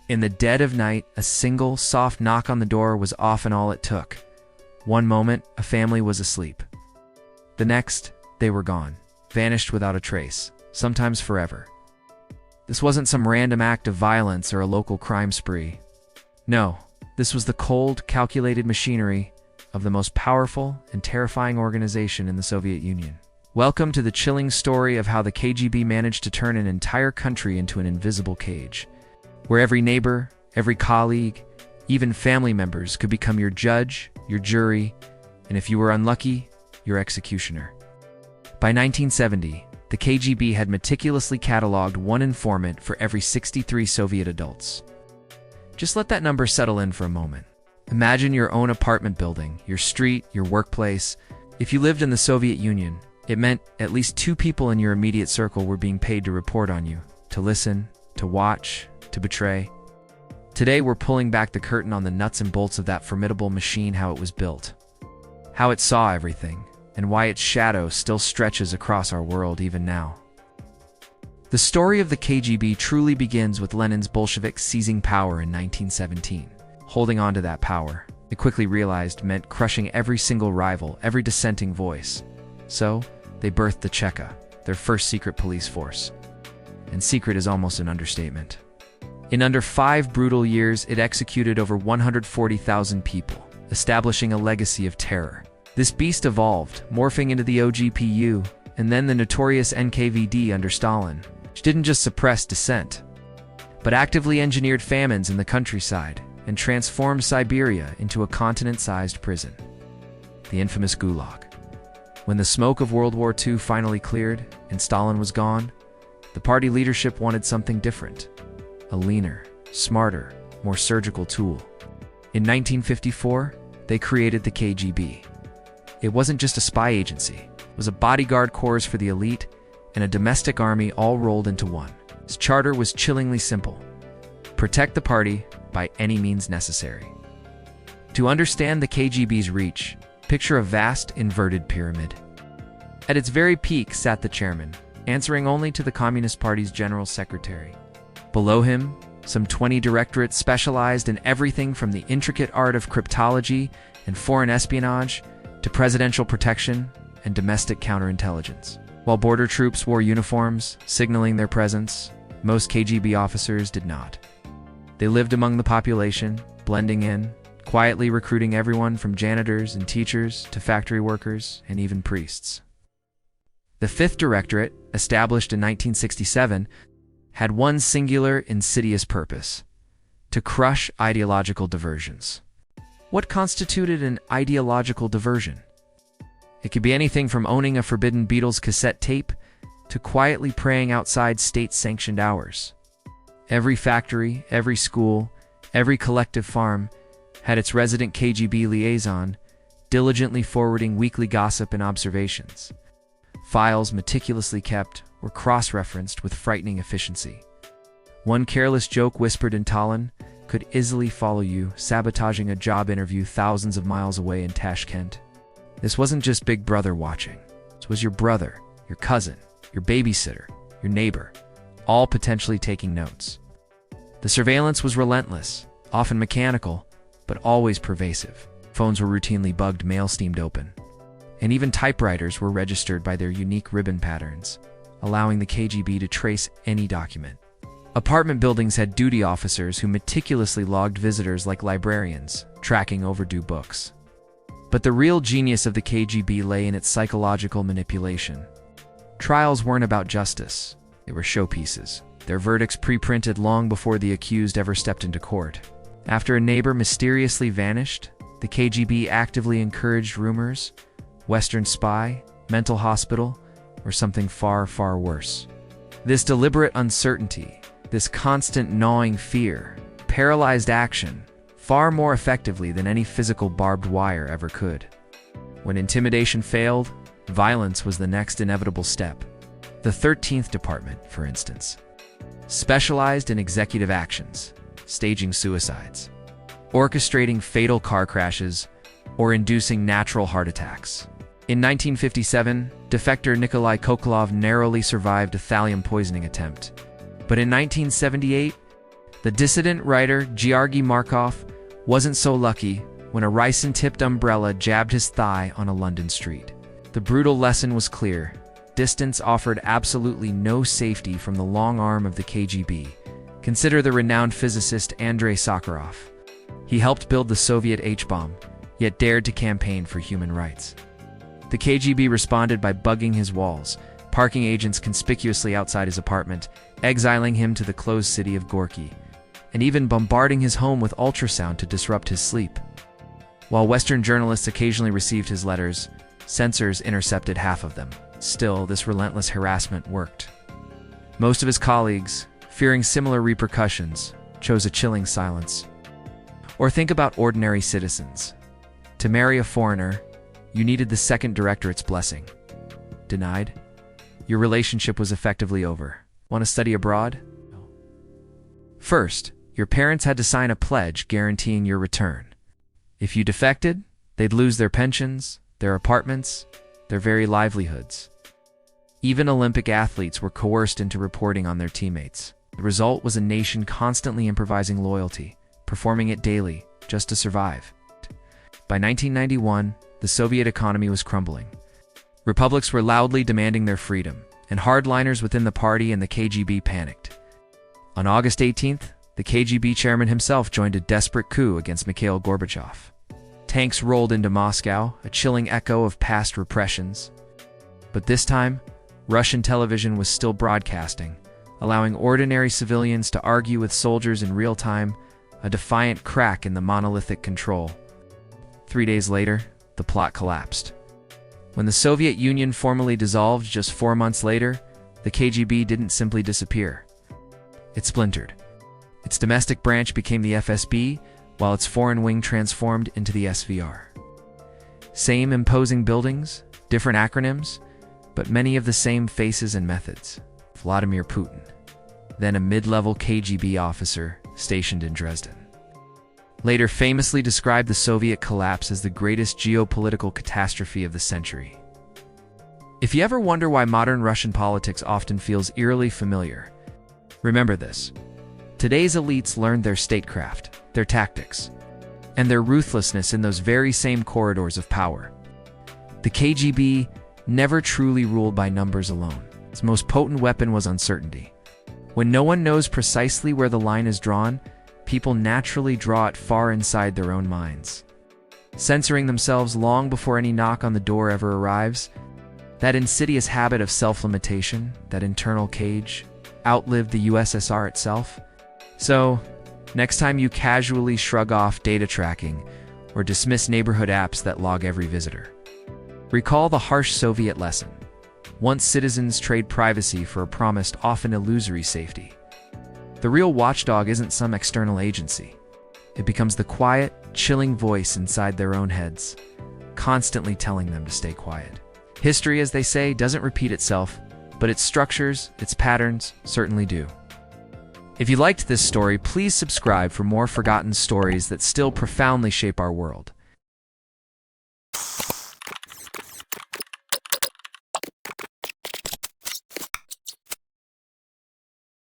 In the dead of night, a single, soft knock on the door was often all it took. One moment, a family was asleep. The next, they were gone, vanished without a trace, sometimes forever. This wasn't some random act of violence or a local crime spree. No, this was the cold, calculated machinery of the most powerful and terrifying organization in the Soviet Union. Welcome to the chilling story of how the KGB managed to turn an entire country into an invisible cage, where every neighbor, every colleague, even family members could become your judge, your jury, and if you were unlucky, your executioner. By 1970, the KGB had meticulously cataloged one informant for every 63 Soviet adults. Just let that number settle in for a moment. Imagine your own apartment building, your street, your workplace. If you lived in the Soviet Union, it meant at least 2 people in your immediate circle were being paid to report on you, to listen, to watch, to betray. Today, we're pulling back the curtain on the nuts and bolts of that formidable machine, how it was built, how it saw everything, and why its shadow still stretches across our world even now. The story of the KGB truly begins with Lenin's Bolsheviks seizing power in 1917. Holding on to that power, they quickly realized meant crushing every single rival, every dissenting voice. So, they birthed the Cheka, their first secret police force. And secret is almost an understatement. In under 5 brutal years, it executed over 140,000 people, establishing a legacy of terror. This beast evolved, morphing into the OGPU, and then the notorious NKVD under Stalin, which didn't just suppress dissent, but actively engineered famines in the countryside and transformed Siberia into a continent-sized prison. The infamous Gulag. When the smoke of World War II finally cleared and Stalin was gone, the party leadership wanted something different. A leaner, smarter, more surgical tool. In 1954, they created the KGB. It wasn't just a spy agency. It was a bodyguard corps for the elite and a domestic army all rolled into one. Its charter was chillingly simple. Protect the party by any means necessary. To understand the KGB's reach, picture a vast inverted pyramid. At its very peak sat the chairman, answering only to the Communist Party's general secretary. Below him, some 20 directorates specialized in everything from the intricate art of cryptology and foreign espionage to presidential protection and domestic counterintelligence. While border troops wore uniforms, signaling their presence, most KGB officers did not. They lived among the population, blending in, quietly recruiting everyone from janitors and teachers to factory workers and even priests. The 5th Directorate, established in 1967, had one singular, insidious purpose: to crush ideological diversions. What constituted an ideological diversion? It could be anything from owning a forbidden Beatles cassette tape to quietly praying outside state-sanctioned hours. Every factory, every school, every collective farm had its resident KGB liaison, diligently forwarding weekly gossip and observations. Files meticulously kept were cross-referenced with frightening efficiency. One careless joke whispered in Tallinn could easily follow you, sabotaging a job interview thousands of miles away in Tashkent. This wasn't just Big Brother watching. This was your brother, your cousin, your babysitter, your neighbor, all potentially taking notes. The surveillance was relentless, often mechanical, but always pervasive. Phones were routinely bugged, mail steamed open. And even typewriters were registered by their unique ribbon patterns, allowing the KGB to trace any document. Apartment buildings had duty officers who meticulously logged visitors like librarians, tracking overdue books. But the real genius of the KGB lay in its psychological manipulation. Trials weren't about justice. They were showpieces, their verdicts pre-printed long before the accused ever stepped into court. After a neighbor mysteriously vanished, the KGB actively encouraged rumors, Western spy, mental hospital, or something far, far worse. This deliberate uncertainty, this constant gnawing fear, paralyzed action far more effectively than any physical barbed wire ever could. When intimidation failed, violence was the next inevitable step. The 13th Department, for instance, specialized in executive actions, staging suicides, orchestrating fatal car crashes, or inducing natural heart attacks. In 1957, defector Nikolai Kokolov narrowly survived a thallium poisoning attempt. But in 1978, The dissident writer Georgy Markov wasn't so lucky when a ricin-tipped umbrella jabbed his thigh on a London street. The brutal lesson was clear. Dissidents offered absolutely no safety from the long arm of the KGB. Consider the renowned physicist Andrei Sakharov. He helped build the Soviet H-bomb, yet dared to campaign for human rights. The KGB responded by bugging his walls, parking agents conspicuously outside his apartment, exiling him to the closed city of Gorky, and even bombarding his home with ultrasound to disrupt his sleep. While Western journalists occasionally received his letters, censors intercepted half of them. Still, this relentless harassment worked. Most of his colleagues, fearing similar repercussions, chose a chilling silence. Or think about ordinary citizens. To marry a foreigner, you needed the second directorate's blessing. Denied? Your relationship was effectively over. Want to study abroad? No. First, your parents had to sign a pledge guaranteeing your return. If you defected, they'd lose their pensions, their apartments, their very livelihoods. Even Olympic athletes were coerced into reporting on their teammates. The result was a nation constantly improvising loyalty, performing it daily, just to survive. By 1991, the Soviet economy was crumbling. Republics were loudly demanding their freedom, and hardliners within the party and the KGB panicked. On August 18th, the KGB chairman himself joined a desperate coup against Mikhail Gorbachev. Tanks rolled into Moscow, a chilling echo of past repressions. But this time, Russian television was still broadcasting, allowing ordinary civilians to argue with soldiers in real time, a defiant crack in the monolithic control. 3 days later, the plot collapsed. When the Soviet Union formally dissolved just 4 months later, the KGB didn't simply disappear. It splintered. Its domestic branch became the FSB, while its foreign wing transformed into the SVR. Same imposing buildings, different acronyms, but many of the same faces and methods. Vladimir Putin, then a mid-level KGB officer stationed in Dresden, later famously described the Soviet collapse as the greatest geopolitical catastrophe of the century. If you ever wonder why modern Russian politics often feels eerily familiar, remember this. Today's elites learned their statecraft, their tactics, and their ruthlessness in those very same corridors of power. The KGB never truly ruled by numbers alone. Its most potent weapon was uncertainty. When no one knows precisely where the line is drawn, people naturally draw it far inside their own minds. Censoring themselves long before any knock on the door ever arrives, that insidious habit of self-limitation, that internal cage, outlived the USSR itself. So, next time you casually shrug off data tracking or dismiss neighborhood apps that log every visitor, recall the harsh Soviet lesson. Once citizens trade privacy for a promised, often illusory safety. The real watchdog isn't some external agency. It becomes the quiet, chilling voice inside their own heads, constantly telling them to stay quiet. History, as they say, doesn't repeat itself, but its structures, its patterns, certainly do. If you liked this story, please subscribe for more forgotten stories that still profoundly shape our world.